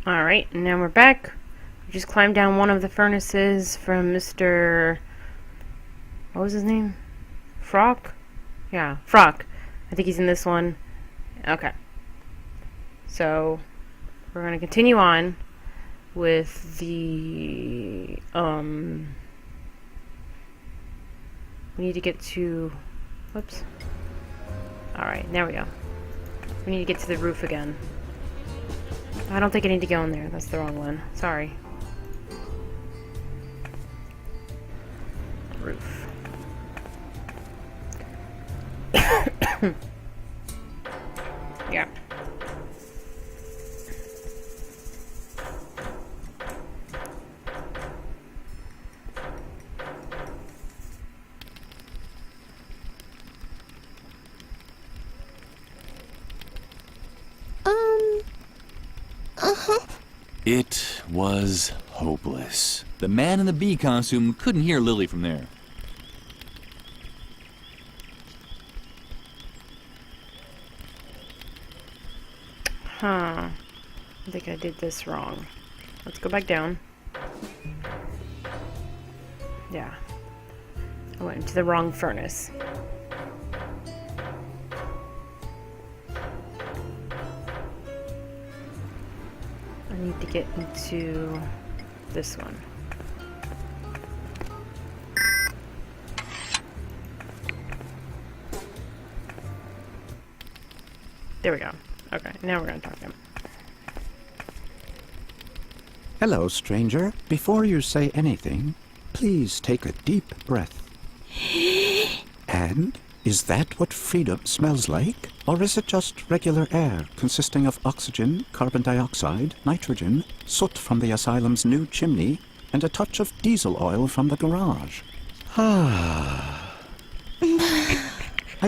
Alright, now we're back. We just climbed down one of the furnaces from Mr. What was his name? Frock? Yeah, Frock. I think he's in this one. Okay. So, we're going to continue on with the, we need to get to, whoops. Alright, there we go. We need to get to the roof again. I don't think I need to go in there. That's the wrong one. Sorry. Roof. Yeah. It was hopeless. The man in the bee costume couldn't hear Lily from there. Huh. I think I did this wrong. Let's go back down. Yeah. I went into the wrong furnace. I need to get into this one. There we go. Okay, now we're gonna talk to him. Hello, stranger. Before you say anything, please take a deep breath. And is that what freedom smells like? Or is it just regular air consisting of oxygen, carbon dioxide, nitrogen, soot from the asylum's new chimney, and a touch of diesel oil from the garage? I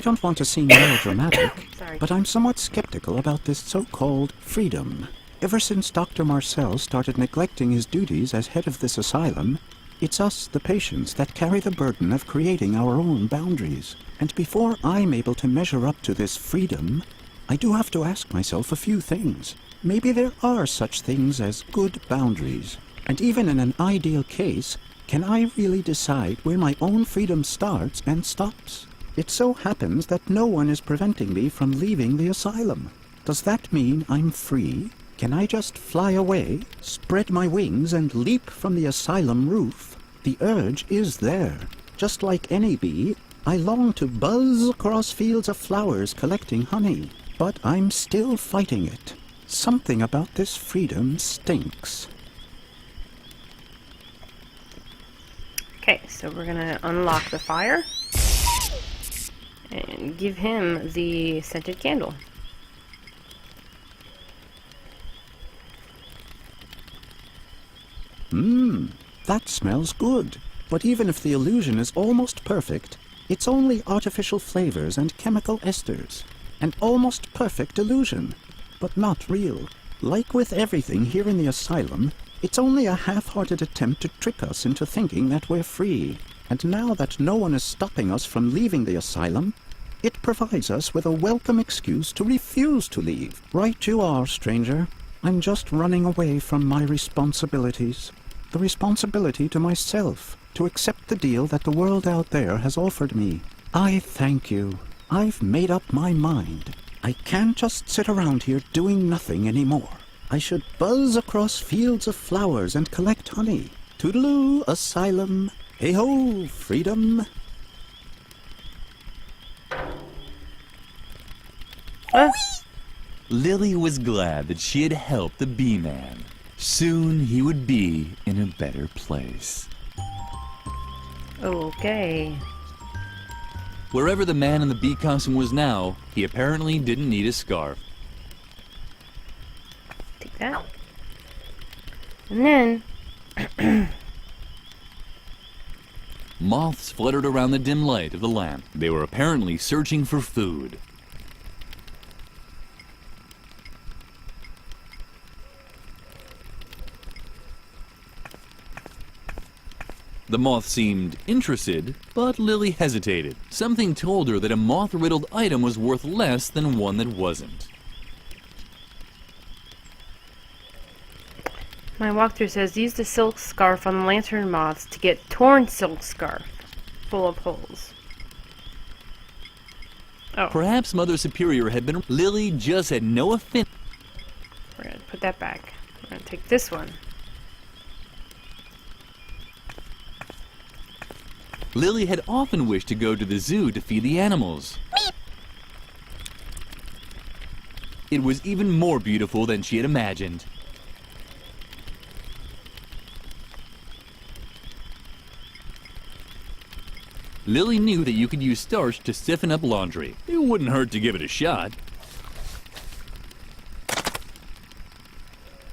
don't want to seem melodramatic, but I'm somewhat skeptical about this so-called freedom. Ever since Dr. Marcel started neglecting his duties as head of this asylum, it's us, the patients, that carry the burden of creating our own boundaries. And before I'm able to measure up to this freedom, I do have to ask myself a few things. Maybe there are such things as good boundaries. And even in an ideal case, can I really decide where my own freedom starts and stops? It so happens that no one is preventing me from leaving the asylum. Does that mean I'm free? Can I just fly away, spread my wings, and leap from the asylum roof? The urge is there. Just like any bee, I long to buzz across fields of flowers collecting honey. But I'm still fighting it. Something about this freedom stinks. Okay, so we're gonna unlock the fire and give him the scented candle. That smells good. But even if the illusion is almost perfect, it's only artificial flavors and chemical esters. An almost perfect illusion, but not real. Like with everything here in the asylum, it's only a half-hearted attempt to trick us into thinking that we're free. And now that no one is stopping us from leaving the asylum, it provides us with a welcome excuse to refuse to leave. Right you are, stranger. I'm just running away from my responsibilities. The responsibility to myself, to accept the deal that the world out there has offered me. I thank you. I've made up my mind. I can't just sit around here doing nothing anymore. I should buzz across fields of flowers and collect honey. Toodaloo, asylum. Hey-ho, freedom. Lily was glad that she had helped the bee man. Soon he would be in a better place. Okay. Wherever the man in the bee costume was now, he apparently didn't need a scarf. Take that. And then Moths fluttered around the dim light of the lamp. They were apparently searching for food. The moth seemed interested, but Lily hesitated. Something told her that a moth-riddled item was worth less than one that wasn't. My walkthrough says use the silk scarf on the lantern moths to get torn silk scarf full of holes. Oh. Perhaps Mother Superior had been... Lily just had no affinity. We're going to put that back. We're going to take this one. Lily had often wished to go to the zoo to feed the animals. It was even more beautiful than she had imagined. Lily knew that you could use starch to stiffen up laundry. It wouldn't hurt to give it a shot.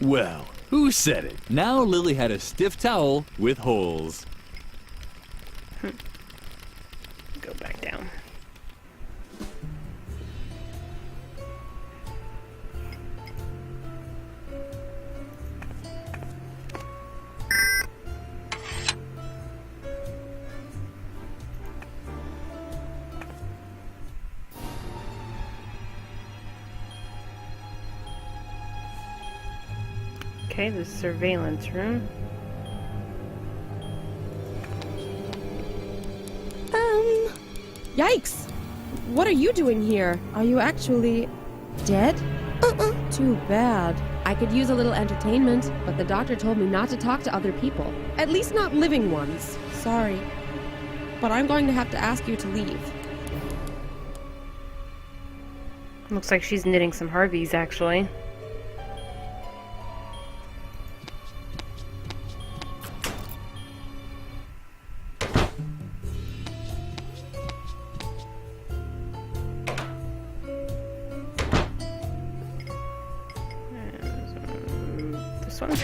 Well, who said it? Now Lily had a stiff towel with holes. Go back down. Okay, the surveillance room. Yikes! What are you doing here? Are you actually dead? Too bad. I could use a little entertainment, but the doctor told me not to talk to other people. At least not living ones. Sorry. But I'm going to have to ask you to leave. Looks like she's knitting some Harveys, actually. This one.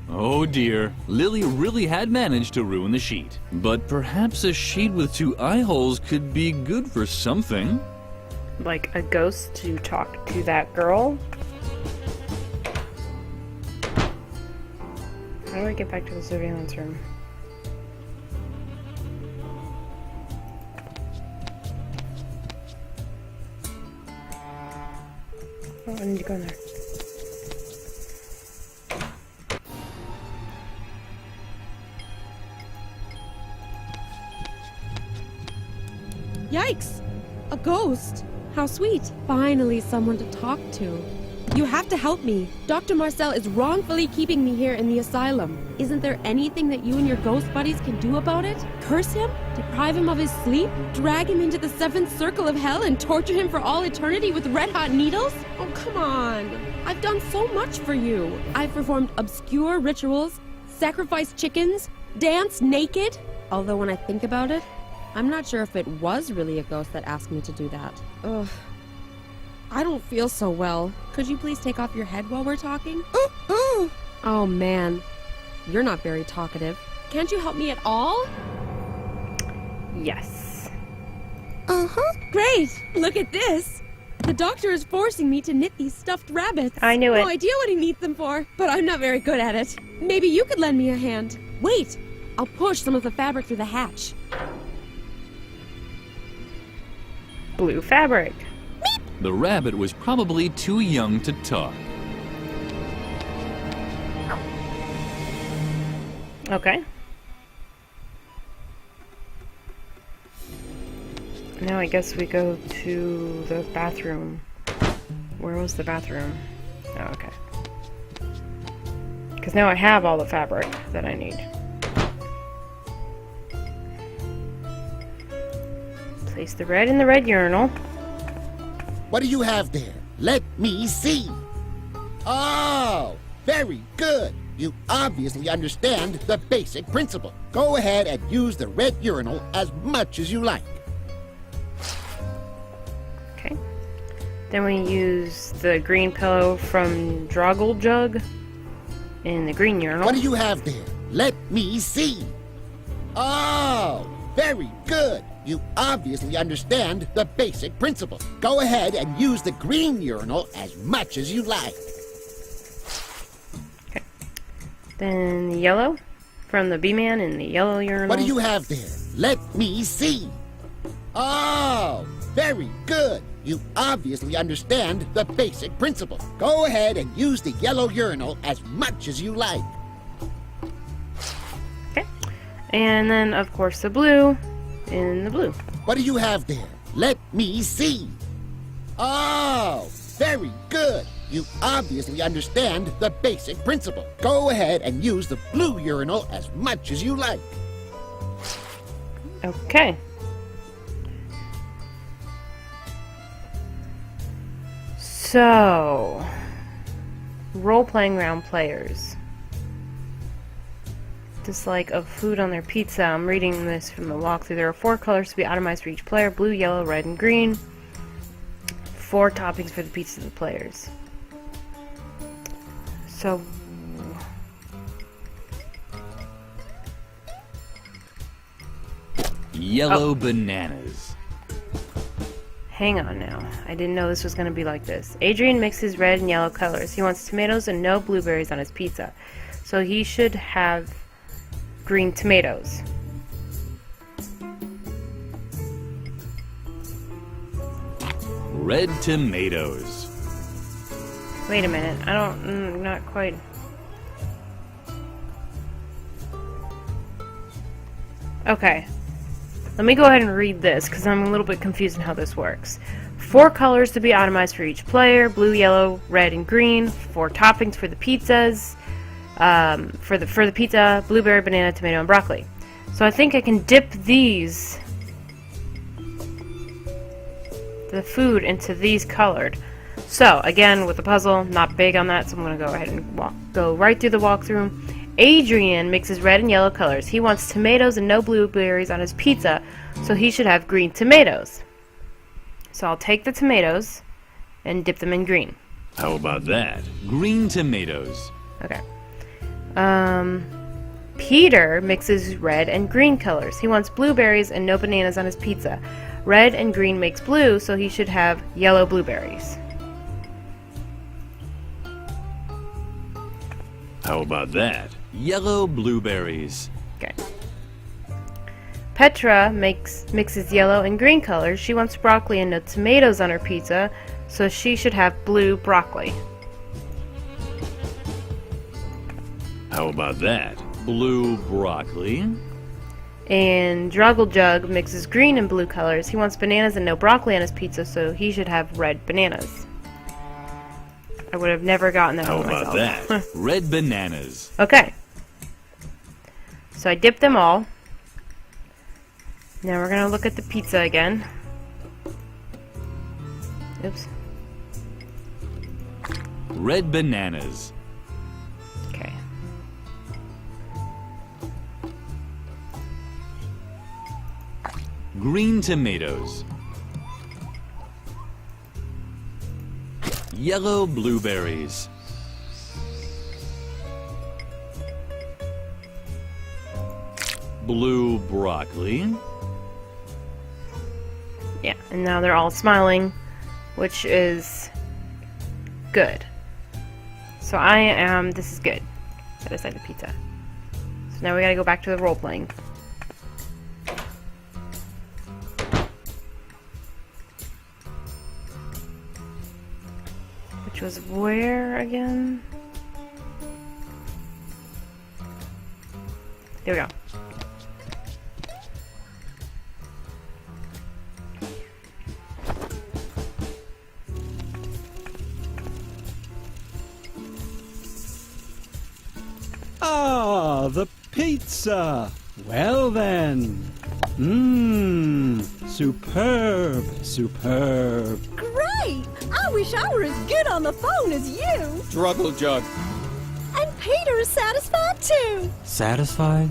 Oh dear, Lily really had managed to ruin the sheet. But perhaps a sheet with 2 eye holes could be good for something. Like a ghost to talk to that girl. How do I get back to the surveillance room? Oh, I need to go in there. Yikes! A ghost! How sweet. Finally someone to talk to. You have to help me. Dr. Marcel is wrongfully keeping me here in the asylum. Isn't there anything that you and your ghost buddies can do about it? Curse him? Deprive him of his sleep? Drag him into the 7th circle of hell and torture him for all eternity with red-hot needles? Oh, come on. I've done so much for you. I've performed obscure rituals, sacrificed chickens, danced naked. Although when I think about it, I'm not sure if it was really a ghost that asked me to do that. Ugh. I don't feel so well. Could you please take off your head while we're talking? Oh man, you're not very talkative. Can't you help me at all? Yes. Great! Look at this! The doctor is forcing me to knit these stuffed rabbits. I knew it. No idea what he needs them for, but I'm not very good at it. Maybe you could lend me a hand. Wait! I'll push some of the fabric through the hatch. Blue fabric. The rabbit was probably too young to talk. Okay. Now I guess we go to the bathroom. Where was the bathroom? Oh, okay. Because now I have all the fabric that I need. Place the red in the red urinal. What do you have there? Let me see. Oh, very good. You obviously understand the basic principle. Go ahead and use the red urinal as much as you like. Okay. Then we use the green pillow from Droggle Jug in the green urinal. What do you have there? Let me see. Oh, very good. You obviously understand the basic principle. Go ahead and use the green urinal as much as you like. Okay. Then the yellow from the B-Man in the yellow urinal. What do you have there? Let me see. Oh, very good. You obviously understand the basic principle. Go ahead and use the yellow urinal as much as you like. Okay. And then, of course, the blue in the blue. What do you have there? Let me see. Oh, very good. You obviously understand the basic principle. Go ahead and use the blue urinal as much as you like. Okay. So, role-playing round players. Dislike of food on their pizza. I'm reading this from the walkthrough. There are 4 colors to be itemized for each player: blue, yellow, red, and green. 4 toppings for the pizza of the players. So, Yellow bananas. hang on now. I didn't know this was going to be like this. Adrian mixes red and yellow colors. He wants tomatoes and no blueberries on his pizza. So he should have green tomatoes. Red tomatoes. Wait a minute. Not quite. Okay. Let me go ahead and read this because I'm a little bit confused in how this works. 4 colors to be itemized for each player: blue, yellow, red, and green. 4 toppings for the pizzas. For the pizza: blueberry, banana, tomato, and broccoli. So I think I can dip the food into these colored. So again, with the puzzle, not big on that, so I'm gonna go ahead and go right through the walkthrough. Adrian mixes red and yellow colors. He wants tomatoes and no blueberries on his pizza, so he should have green tomatoes. So I'll take the tomatoes and dip them in green. How about that? Green tomatoes. Okay. Peter mixes red and green colors. He wants blueberries and no bananas on his pizza. Red and green makes blue, so he should have yellow blueberries. How about that? Yellow blueberries. Okay. Petra mixes yellow and green colors. She wants broccoli and no tomatoes on her pizza, so she should have blue broccoli. How about that? Blue broccoli. And Druggle mixes green and blue colors. He wants bananas and no broccoli on his pizza, so he should have red bananas. I would have never gotten that How one about myself. that? Red bananas. Okay. So I dipped them all. Now we're gonna look at the pizza again. Oops. Red bananas. Okay. Green tomatoes. Yellow blueberries. Blue broccoli. Yeah, and now they're all smiling, which is good. So this is good. Set aside the pizza. So now we gotta go back to the role playing. Which was where again? There we go. Ah, the pizza! Well then. Superb, superb. Great! I wish I were as good on the phone as you. Struggle jug. And Peter is satisfied too. Satisfied?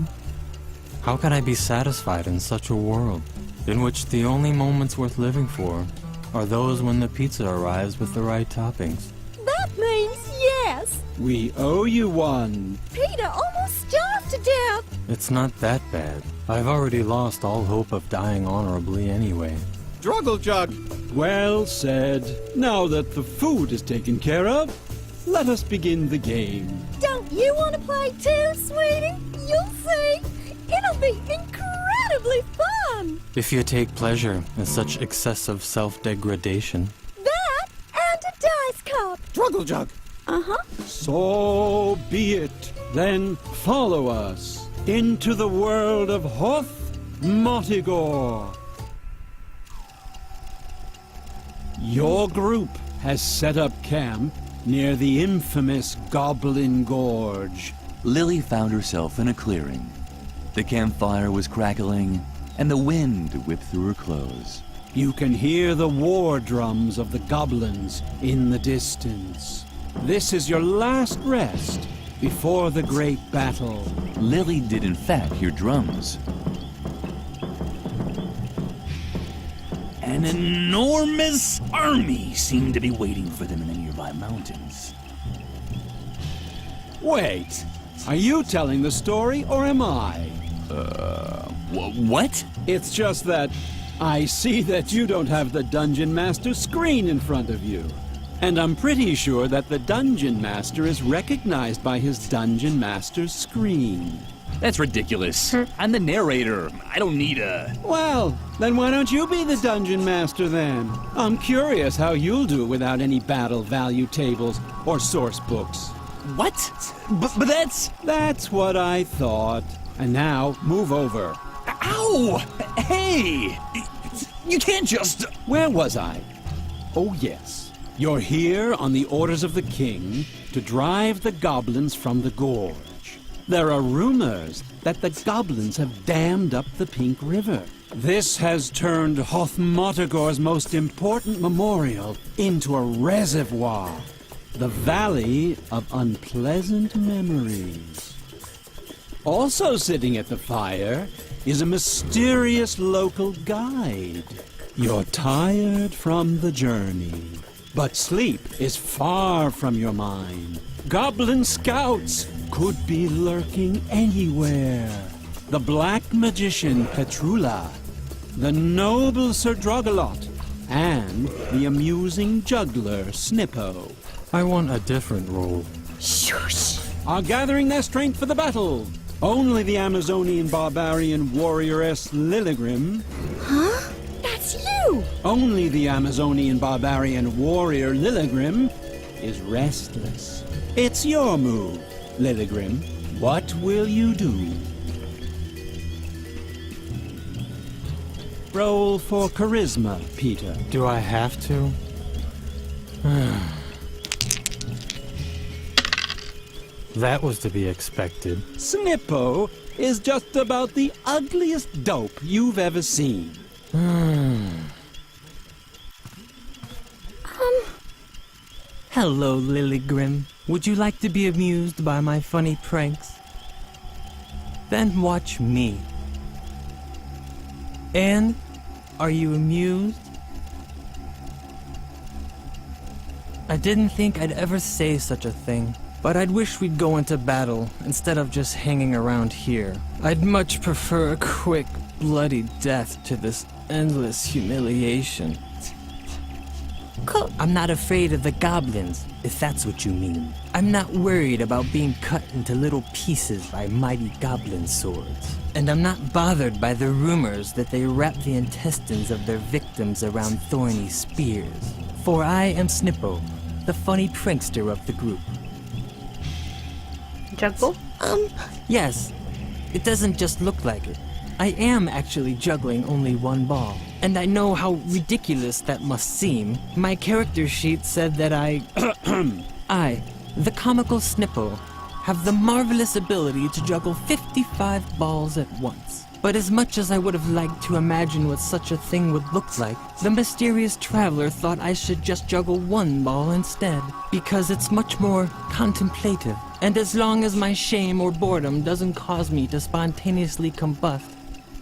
How can I be satisfied in such a world, in which the only moments worth living for are those when the pizza arrives with the right toppings? That means yes. We owe you one. Peter almost starved to death. It's not that bad. I've already lost all hope of dying honorably anyway. Struggle jug. Well said. Now that the food is taken care of, let us begin the game. Don't you want to play too, sweetie? You'll see. It'll be incredibly fun. if you take pleasure in such excessive self-degradation. That and a dice cup. Druggle jug. Uh-huh. So be it. Then follow us into the world of Hoth Motigor. Your group has set up camp near the infamous Goblin Gorge. Lily found herself in a clearing. The campfire was crackling, and the wind whipped through her clothes. You can hear the war drums of the goblins in the distance. This is your last rest before the great battle. Lily did in fact hear drums. An enormous army seemed to be waiting for them in the nearby mountains. Wait, are you telling the story or am I? What? It's just that I see that you don't have the Dungeon Master screen in front of you. And I'm pretty sure that the Dungeon Master is recognized by his Dungeon Master's screen. That's ridiculous. I'm the narrator. I don't need a... Well, then why don't you be the Dungeon Master then? I'm curious how you'll do without any battle value tables or source books. What? But that's... That's what I thought. And now, move over. Ow! Hey! You can't just... Where was I? Oh, yes. You're here on the orders of the king to drive the goblins from the gorge. There are rumors that the goblins have dammed up the Pink River. This has turned Hoth Motigor's most important memorial into a reservoir, the Valley of Unpleasant Memories. Also sitting at the fire is a mysterious local guide. You're tired from the journey, but sleep is far from your mind. Goblin scouts could be lurking anywhere. The black magician Petrula, the noble Sir Drogalot, and the amusing juggler Snippo I want a different role. Shush. are gathering their strength for the battle. Only the Amazonian barbarian warrioress Lilligrim, Huh? That's you. only the Amazonian barbarian warrior Lilligrim is restless. It's your move, Lilligrim. What will you do? Roll for charisma, Peter. Do I have to? That was to be expected. Snippo is just about the ugliest dope you've ever seen. Hello, Lilligrim. Would you like to be amused by my funny pranks? Then watch me. And, are you amused? I didn't think I'd ever say such a thing, but I'd wish we'd go into battle instead of just hanging around here. I'd much prefer a quick, bloody death to this endless humiliation. I'm not afraid of the goblins, if that's what you mean. I'm not worried about being cut into little pieces by mighty goblin swords. And I'm not bothered by the rumors that they wrap the intestines of their victims around thorny spears. For I am Snippo, the funny prankster of the group. Juggle? Yes, it doesn't just look like it. I am actually juggling only one ball. And I know how ridiculous that must seem. My character sheet said that I, the comical Snippo, have the marvelous ability to juggle 55 balls at once. But as much as I would have liked to imagine what such a thing would look like, the mysterious traveler thought I should just juggle one ball instead, because it's much more contemplative. And as long as my shame or boredom doesn't cause me to spontaneously combust,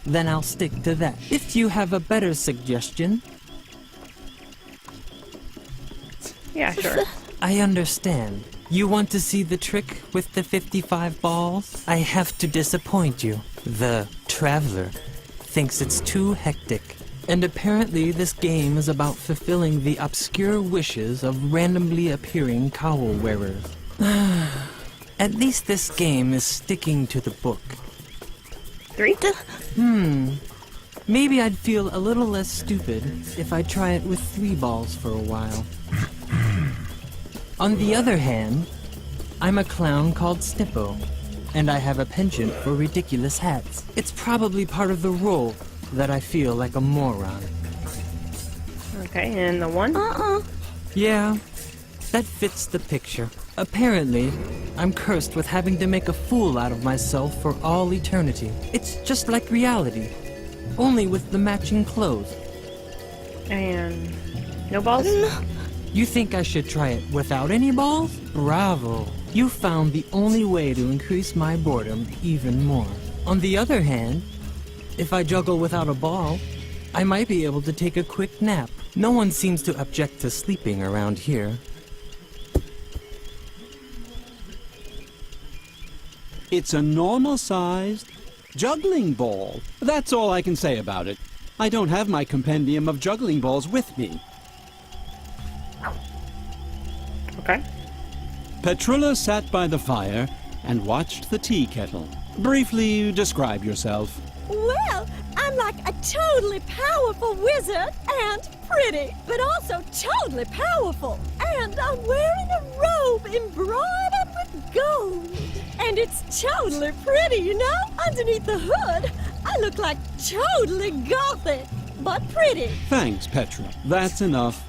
then I'll stick to that. If you have a better suggestion... Yeah, sure. I understand. You want to see the trick with the 55 balls? I have to disappoint you. The traveler thinks it's too hectic. And apparently this game is about fulfilling the obscure wishes of randomly appearing cowl wearers. At least this game is sticking to the book. 3? Maybe I'd feel a little less stupid if I try it with 3 balls for a while. On the other hand, I'm a clown called Snippo, and I have a penchant for ridiculous hats. It's probably part of the role that I feel like a moron. Okay, and the 1? Yeah, that fits the picture. Apparently, I'm cursed with having to make a fool out of myself for all eternity. It's just like reality, only with the matching clothes. And no balls? You think I should try it without any balls? Bravo! You found the only way to increase my boredom even more. On the other hand, if I juggle without a ball, I might be able to take a quick nap. No one seems to object to sleeping around here. It's a normal-sized juggling ball. That's all I can say about it. I don't have my compendium of juggling balls with me. Okay. Petrulla sat by the fire and watched the tea kettle. Briefly describe yourself. Well, I'm like a totally powerful wizard and pretty, but also totally powerful. And I'm wearing a robe embroidered with gold. And it's totally pretty, you know? Underneath the hood, I look like totally gothic, but pretty. Thanks, Petra. That's enough.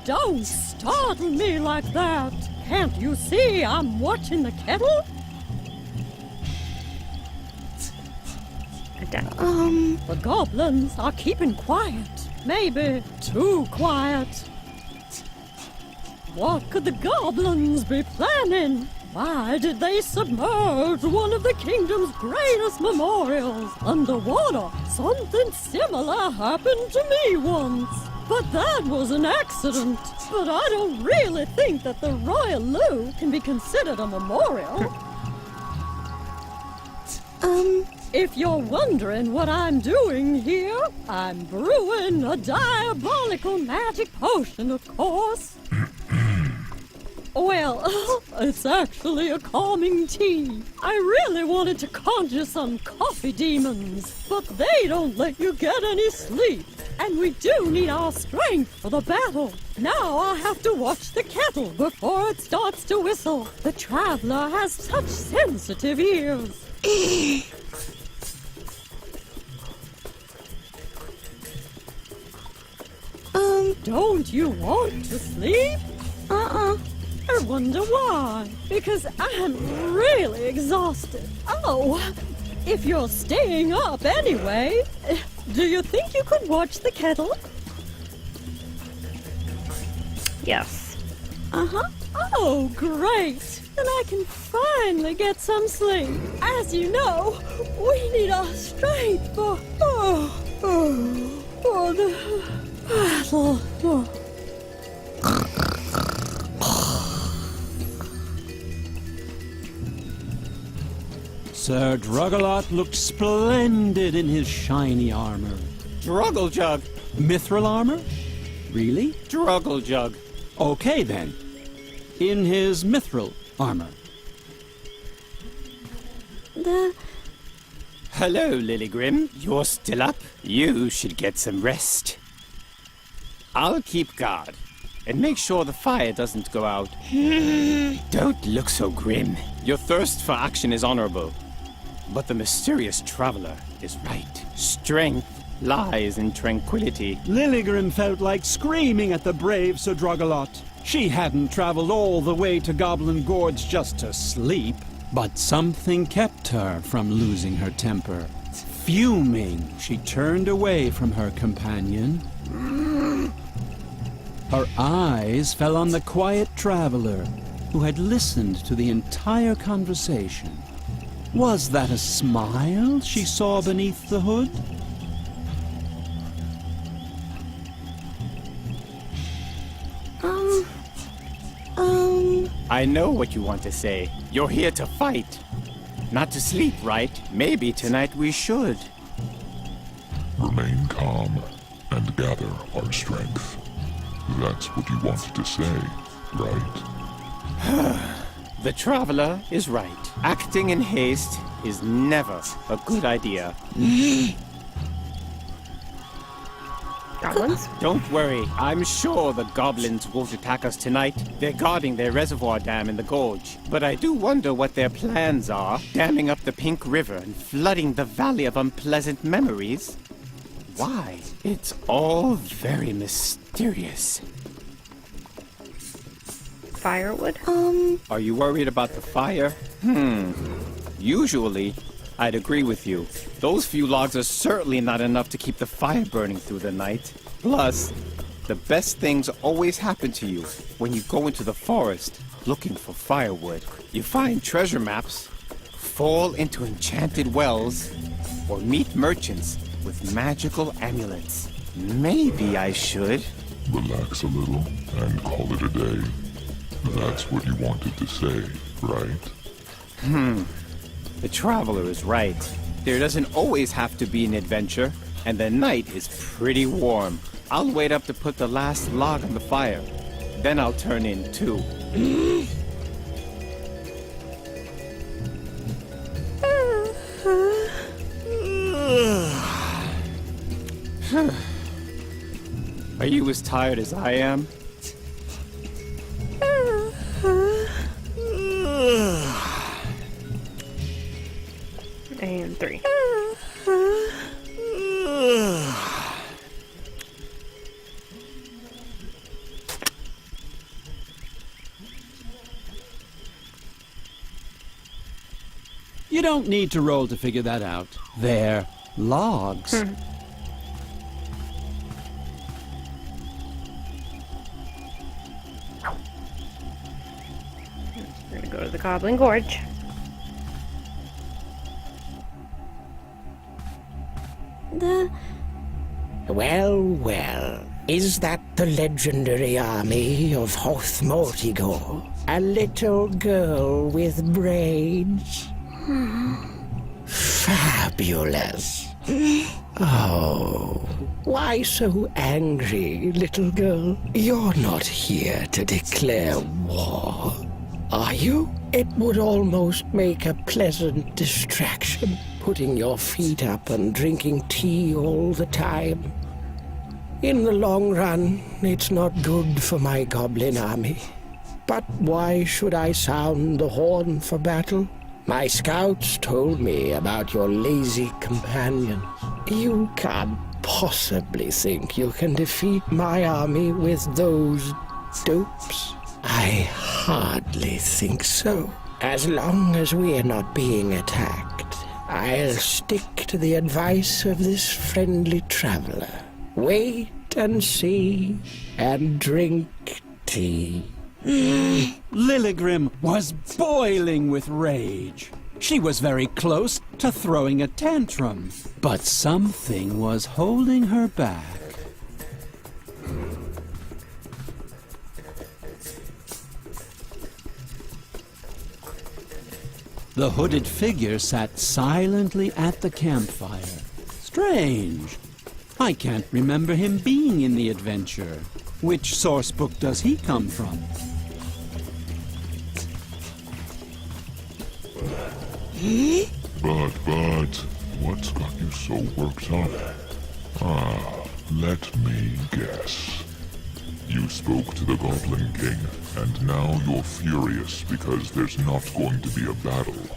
Don't startle me like that. Can't you see I'm watching the kettle? The goblins are keeping quiet. Maybe too quiet. What could the goblins be planning? Why did they submerge one of the kingdom's greatest memorials underwater? Something similar happened to me once. But that was an accident. But I don't really think that the Royal Loo can be considered a memorial. If you're wondering what I'm doing here, I'm brewing a diabolical magic potion, of course. Well, it's actually a calming tea. I really wanted to conjure some coffee demons, but they don't let you get any sleep. And we do need our strength for the battle. Now I have to watch the kettle before it starts to whistle. The traveler has such sensitive ears. Don't you want to sleep? I wonder why. Because I'm really exhausted. Oh, if you're staying up anyway, do you think you could watch the kettle? Yes. Oh, great. Then I can finally get some sleep. As you know, we need our strength for the battle. Sir Druggelot looked splendid in his shiny armor. Druggle-jug. Mithril armor? Really? Druggle-jug. Okay, then. In his mithril armor. Hello, Lilygrim. You're still up? You should get some rest. I'll keep guard and make sure the fire doesn't go out. Don't look so grim. Your thirst for action is honorable, but the mysterious traveler is right. Strength lies in tranquility. Lilygrim felt like screaming at the brave Sir Druggelot. She hadn't traveled all the way to Goblin Gorge just to sleep. But something kept her from losing her temper. Fuming, she turned away from her companion. Her eyes fell on the quiet traveler who had listened to the entire conversation. Was that a smile she saw beneath the hood? I know what you want to say. You're here to fight, not to sleep, right? Maybe tonight we should. Remain calm and gather our strength. That's what you wanted to say, right? The traveler is right. Acting in haste is never a good idea. Goblins? Don't worry, I'm sure the goblins won't attack us tonight. They're guarding their reservoir dam in the gorge. But I do wonder what their plans are, damming up the Pink River and flooding the Valley of Unpleasant Memories. Why? It's all very mysterious. Firewood? Are you worried about the fire? Usually, I'd agree with you. Those few logs are certainly not enough to keep the fire burning through the night. Plus, the best things always happen to you when you go into the forest looking for firewood. You find treasure maps, fall into enchanted wells, or meet merchants with magical amulets. Maybe I should. Relax a little and call it a day. That's what you wanted to say, right? The traveler is right. There doesn't always have to be an adventure, and the night is pretty warm. I'll wait up to put the last log on the fire. Then I'll turn in too. Are you as tired as I am? And 3. You don't need to roll to figure that out. They're logs. We're gonna go to the Goblin Gorge. Well, well. Is that the legendary army of Hoth Mortigor? A little girl with braids? Fabulous. Oh, why so angry, little girl? You're not here to declare war, are you? It would almost make a pleasant distraction, putting your feet up and drinking tea all the time. In the long run, it's not good for my goblin army. But why should I sound the horn for battle? My scouts told me about your lazy companions. You can't possibly think you can defeat my army with those dopes. I hardly think so. As long as we're not being attacked, I'll stick to the advice of this friendly traveler. Wait and see, and drink tea. Lilligrim was boiling with rage. She was very close to throwing a tantrum, but something was holding her back. The hooded figure sat silently at the campfire. Strange. I can't remember him being in the adventure. Which source book does he come from? But, what's got you so worked up? Let me guess. You spoke to the Goblin King, and now you're furious because there's not going to be a battle.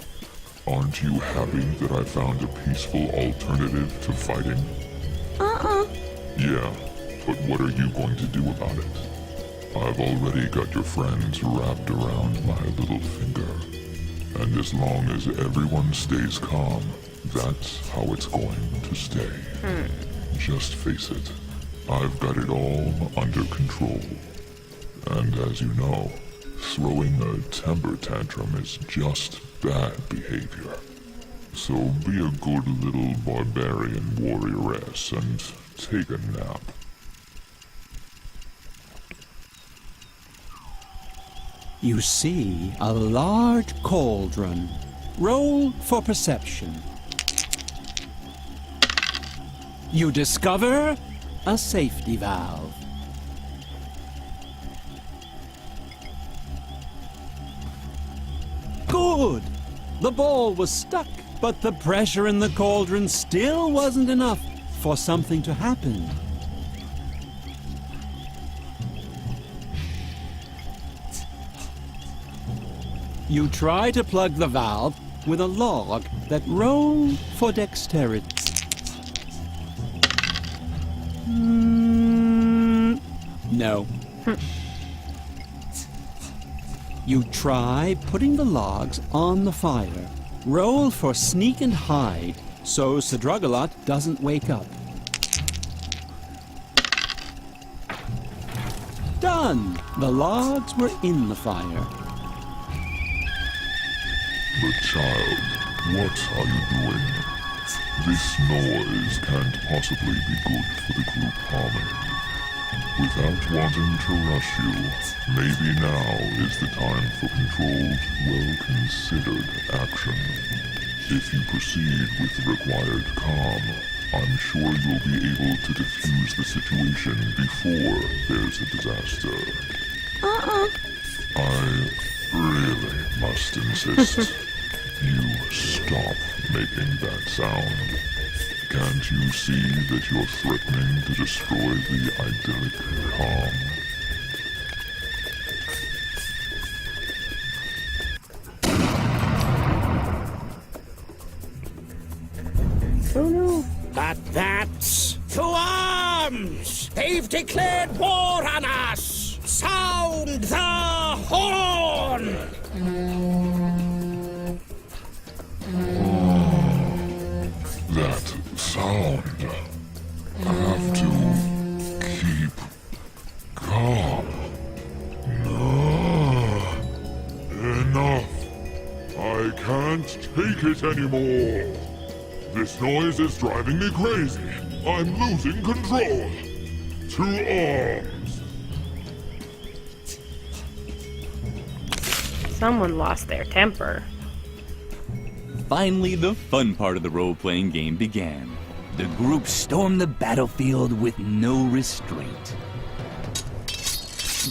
Aren't you happy that I found a peaceful alternative to fighting? Yeah, but what are you going to do about it? I've already got your friends wrapped around my little finger. And as long as everyone stays calm, that's how it's going to stay. Just face it, I've got it all under control. And as you know, throwing a temper tantrum is just bad behavior. So be a good little barbarian warrioress and take a nap. You see a large cauldron. Roll for perception. You discover a safety valve. good. The ball was stuck, but the pressure in the cauldron still wasn't enough for something to happen. You try to plug the valve with a log that rolled for dexterity. No. You try putting the logs on the fire. Roll for sneak and hide so Sadragalot doesn't wake up. Done! The logs were in the fire. But child, what are you doing? This noise can't possibly be good for the group harmony. Without wanting to rush you, maybe now is the time for controlled, well-considered action. If you proceed with the required calm, I'm sure you'll be able to defuse the situation before there's a disaster. I really must insist. You stop making that sound. Can't you see that you're threatening to destroy the idyllic calm? Oh no. But that's to arms! They've declared war on us! Sound the horn! That sound. I have to keep calm. No. Enough. I can't take it anymore. This noise is driving me crazy. I'm losing control. To arms. Someone lost their temper. Finally, the fun part of the role-playing game began. The group stormed the battlefield with no restraint.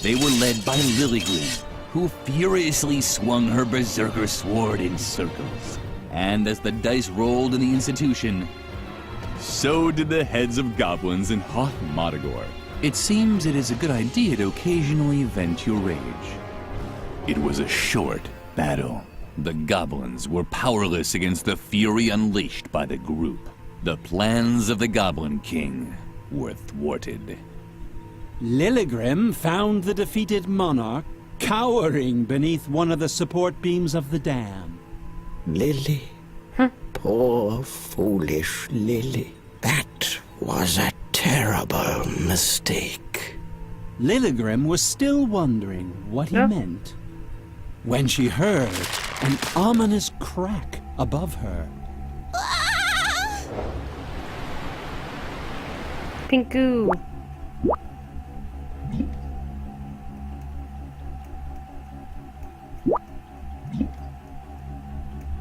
They were led by Lilligren, who furiously swung her berserker sword in circles. And as the dice rolled in the institution, so did the heads of goblins in Hoth Modagor. It seems it is a good idea to occasionally vent your rage. It was a short battle. The goblins were powerless against the fury unleashed by the group. The plans of the Goblin King were thwarted. Lilligrim found the defeated monarch cowering beneath one of the support beams of the dam. Lily. Poor, foolish Lily. That was a terrible mistake. Lilligrim was still wondering what he meant when she heard an ominous crack above her. Pinku.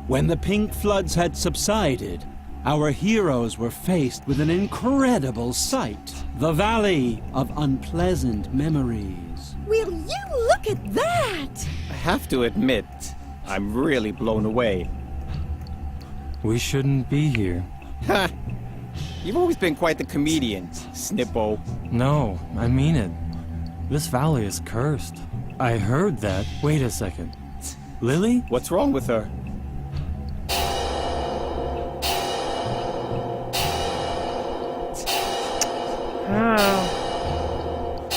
When the pink floods had subsided, our heroes were faced with an incredible sight. The Valley of Unpleasant Memories. Will you look at that? I have to admit, I'm really blown away. We shouldn't be here. Ha! You've always been quite the comedian, Snippo. No, I mean it. This valley is cursed. I heard that. Wait a second. Lily? What's wrong with her? Oh.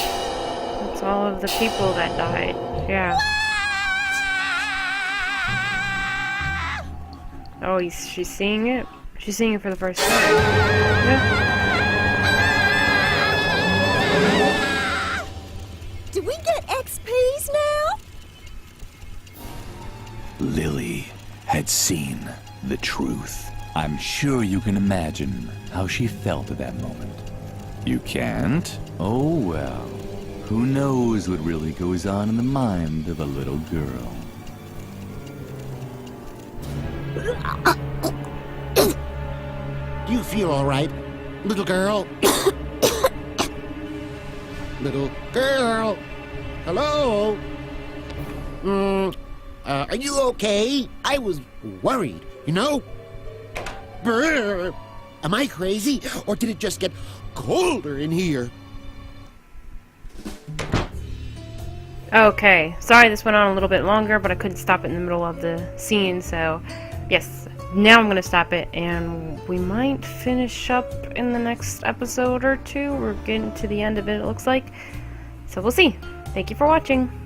That's all of the people that died. Yeah. Oh, she's seeing it? She's seeing it for the first time. Yeah. Do we get XPs now? Lily had seen the truth. I'm sure you can imagine how she felt at that moment. You can't? Oh well. Who knows what really goes on in the mind of a little girl? Do you feel all right, little girl? Little girl? Hello? Are you okay? I was worried, you know? Brr. Am I crazy, or did it just get colder in here? Okay, sorry this went on a little bit longer, but I couldn't stop it in the middle of the scene, so yes, now I'm gonna stop it, and we might finish up in the next episode or two. We're getting to the end of it, it looks like. So we'll see. Thank you for watching.